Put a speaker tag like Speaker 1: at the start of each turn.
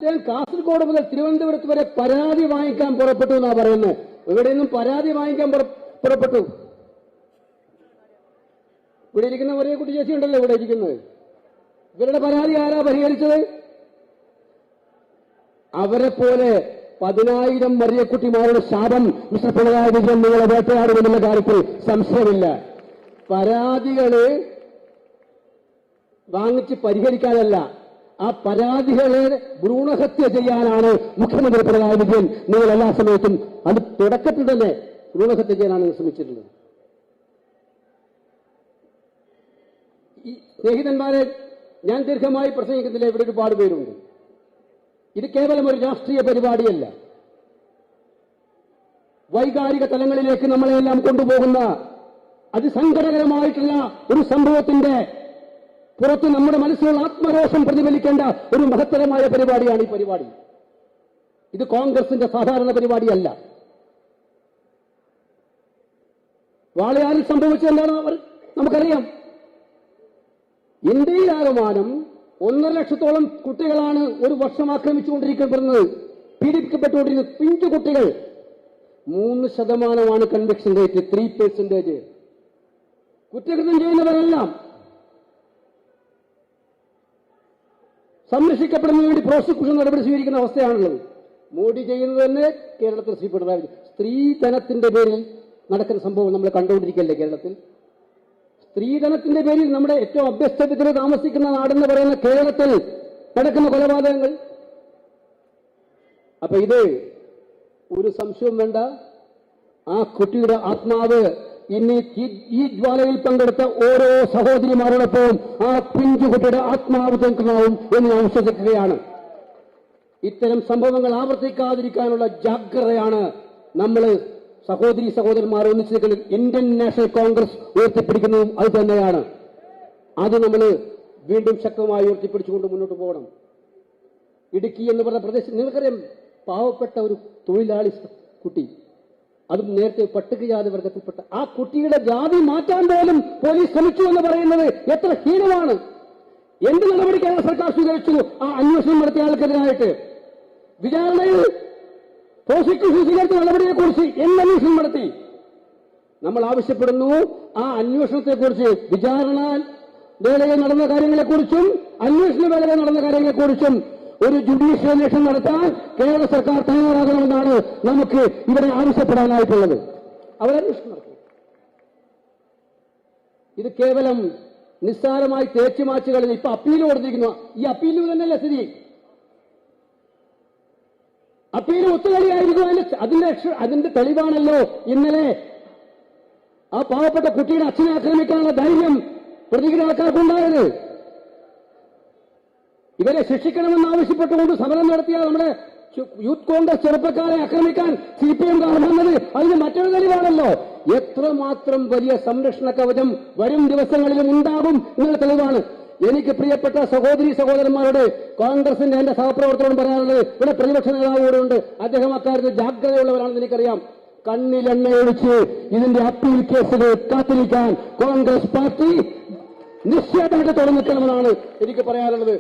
Speaker 1: കാസർഗോഡ് മുതൽ തിരുവനന്തപുരത്ത് വരെ പരാതി വാങ്ങിക്കാൻ പുറപ്പെട്ടു എന്നാ പറയുന്നത്. ഇവിടെ നിന്നും പരാതി വാങ്ങിക്കാൻ പുറപ്പെട്ടു. ഇവിടെ ഇരിക്കുന്ന ഒരേ കുട്ടി ചേച്ചി ഉണ്ടല്ലോ ഇവിടെ ഇരിക്കുന്നത്. ഇവരുടെ പരാതി ആരാ പരിഹരിച്ചത്? അവരെ പോലെ 10,000 മറിയക്കുട്ടിമാരുടെ ശാപം മിസ്റ്റർ പിണറായി വിജയൻ നിങ്ങളെ വേട്ടയാടുമെന്നുള്ള കാര്യത്തിൽ സംശയമില്ല. പരാതികള് വാങ്ങിച്ച് പരിഹരിക്കാനല്ല, ആ പരാതികളെ ഭ്രൂണഹത്യ ചെയ്യാനാണ് മുഖ്യമന്ത്രി പിണറായി വിജയൻ നിങ്ങൾ എല്ലാ സമയത്തും അത് തുടക്കത്തിൽ തന്നെ ഭ്രൂണഹത്യ ചെയ്യാനാണ് ശ്രമിച്ചിട്ടുള്ളത്. ഈ സ്നേഹിതന്മാരെ, ഞാൻ ദീർഘമായി പ്രസംഗിക്കുന്നില്ല, ഇവിടെ ഒരുപാട് പേരുണ്ട്. ഇത് കേവലം ഒരു രാഷ്ട്രീയ പരിപാടിയല്ല. വൈകാരിക തലങ്ങളിലേക്ക് നമ്മളെല്ലാം കൊണ്ടുപോകുന്ന അതിസങ്കടകരമായിട്ടുള്ള ഒരു സംഭവത്തിന്റെ പുറത്ത് നമ്മുടെ മനസ്സിലുള്ള ആത്മരോഷം പ്രതിഫലിക്കേണ്ട ഒരു മഹത്തരമായ പരിപാടിയാണ് ഈ പരിപാടി. ഇത് കോൺഗ്രസിന്റെ സാധാരണ പരിപാടിയല്ല. വാളയാറിൽ സംഭവിച്ചതെന്താണ് നമുക്കറിയാം. ഇന്ത്യയിലാകമാനം 1.5 ലക്ഷത്തോളം കുട്ടികളാണ് ഒരു വർഷം ആക്രമിച്ചുകൊണ്ടിരിക്കപ്പെടുന്നത്, പീഡിപ്പിക്കപ്പെട്ടുകൊണ്ടിരിക്കുന്നത്. പിഞ്ചു കുട്ടികൾ. 3% കൺവിക്ഷൻ റേറ്റ്, 3%. കുറ്റകൃത്യം ചെയ്യുന്നവരെല്ലാം സംരക്ഷിക്കപ്പെടുന്നതിന് വേണ്ടി പ്രോസിക്യൂഷൻ നടപടി സ്വീകരിക്കുന്ന അവസ്ഥയാണുള്ളത്. മോഡി ചെയ്യുന്നത് തന്നെ കേരളത്തിൽ ശ്രീ പിണറായി വിജയൻ. സ്ത്രീധനത്തിന്റെ പേരിൽ നടക്കുന്ന സംഭവം നമ്മൾ കണ്ടുകൊണ്ടിരിക്കല്ലേ കേരളത്തിൽ. സ്ത്രീധനത്തിന്റെ പേരിൽ നമ്മുടെ ഏറ്റവും അഭ്യസ്തവിദ്യര് താമസിക്കുന്ന നാടെന്ന് പറയുന്ന കേരളത്തിൽ നടക്കുന്ന കൊലപാതകങ്ങൾ. അപ്പൊ ഇത് ഒരു സംശയവും വേണ്ട, ആ കുട്ടിയുടെ ആത്മാവ് ഇനി ഈ ജ്വാലയിൽ പങ്കെടുത്ത ഓരോ സഹോദരിമാരോടൊപ്പം ആ പിഞ്ചുകുട്ടിയുടെ ആത്മാവ് തേക്കുന്നാവും എന്ന് ഞാൻ വിശ്വസിക്കുകയാണ്. ഇത്തരം സംഭവങ്ങൾ ആവർത്തിക്കാതിരിക്കാനുള്ള ജാഗ്രതയാണ് നമ്മൾ സഹോദരന്മാർ ഒന്നിച്ചു നിൽക്കുന്നത്. ഇന്ത്യൻ നാഷണൽ കോൺഗ്രസ് ഉയർത്തിപ്പിടിക്കുന്നതും അത് തന്നെയാണ്. അത് നമ്മൾ വീണ്ടും ശക്തമായി ഉയർത്തിപ്പിടിച്ചുകൊണ്ട് മുന്നോട്ട് പോകണം. ഇടുക്കി എന്ന് പറഞ്ഞ പ്രദേശം നിങ്ങൾക്കറിയാം, പാവപ്പെട്ട ഒരു തൊഴിലാളി കുട്ടി, അതും നേരത്തെ പട്ടികജാതി വർഗത്തിൽപ്പെട്ട ആ കുട്ടിയുടെ ജാതി മാറ്റാൻ പോലും പോലീസ് ശ്രമിച്ചു എന്ന് പറയുന്നത് എത്ര ഹീനമാണ്. എന്ത് നടപടിക്കാണ് സർക്കാർ സ്വീകരിച്ചു ആ അന്വേഷണം നടത്തിയ ആൾക്കെതിരായിട്ട്? വിചാരണയിൽ പ്രോസിക്യൂഷൻ സ്വീകരിച്ച നടപടിയെക്കുറിച്ച് അന്വേഷണം നടത്തി. നമ്മൾ ആവശ്യപ്പെടുന്നു ആ അന്വേഷണത്തെക്കുറിച്ച്, വിചാരണ വേളയിൽ നടന്ന കാര്യങ്ങളെക്കുറിച്ചും അന്വേഷണ വേളയിൽ നടന്ന കാര്യങ്ങളെക്കുറിച്ചും ഒരു ജുഡീഷ്യൽ അന്വേഷണം നടത്താൻ കേരള സർക്കാർ തയ്യാറാകണമെന്നാണ് നമുക്ക് ഇവിടെ ആവശ്യപ്പെടാനായിട്ടുള്ളത്. അവരന്വേഷണം നടത്തും. ഇത് കേവലം നിസ്സാരമായി തേച്ചുമാച്ചുകളിൽ ഇപ്പൊ അപ്പീൽ കൊടുത്തിരിക്കുന്നു. ഈ അപ്പീലിൽ തന്നെയല്ല സ്ഥിതി. അപ്പീൽ ഒത്തുകളിയായിരിക്കും. അതിന്റെ തെളിവാണല്ലോ ഇന്നലെ ആ പാവപ്പെട്ട കുട്ടിയുടെ അച്ഛനെ ആക്രമിക്കാനുള്ള ധൈര്യം പ്രതികളുടെ ആൾക്കാർക്കുണ്ടായത്. ഇവരെ ശിക്ഷിക്കണമെന്ന് ആവശ്യപ്പെട്ടുകൊണ്ട് സമരം നടത്തിയ നമ്മുടെ യൂത്ത് കോൺഗ്രസ് ചെറുപ്പക്കാരെ ആക്രമിക്കാൻ CPM വന്നത് അതിന് മറ്റൊരു തെളിവാണല്ലോ. എത്രമാത്രം വലിയ സംരക്ഷണ കവചം വരും ദിവസങ്ങളിലും ഉണ്ടാകും എന്നുള്ള തെളിവാണ്. എനിക്ക് പ്രിയപ്പെട്ട സഹോദരന്മാരോട്, കോൺഗ്രസിന്റെ എന്റെ സഹപ്രവർത്തകരോടും പറയാനുള്ളത്, ഇവിടെ പ്രതിപക്ഷ നേതാവ് കൂടെ ഉണ്ട്, അദ്ദേഹം അക്കാര്യത്തിൽ ജാഗ്രതയുള്ളവരാണെന്ന് എനിക്കറിയാം. കണ്ണിലെണ്ണയൊഴിച്ച് ഇതിന്റെ അപ്പീൽ കേസുകൾ കാത്തിരിക്കാൻ കോൺഗ്രസ് പാർട്ടി നിശ്ചയമായിട്ട് തുറന്നിക്കണമെന്നാണ് എനിക്ക് പറയാനുള്ളത്.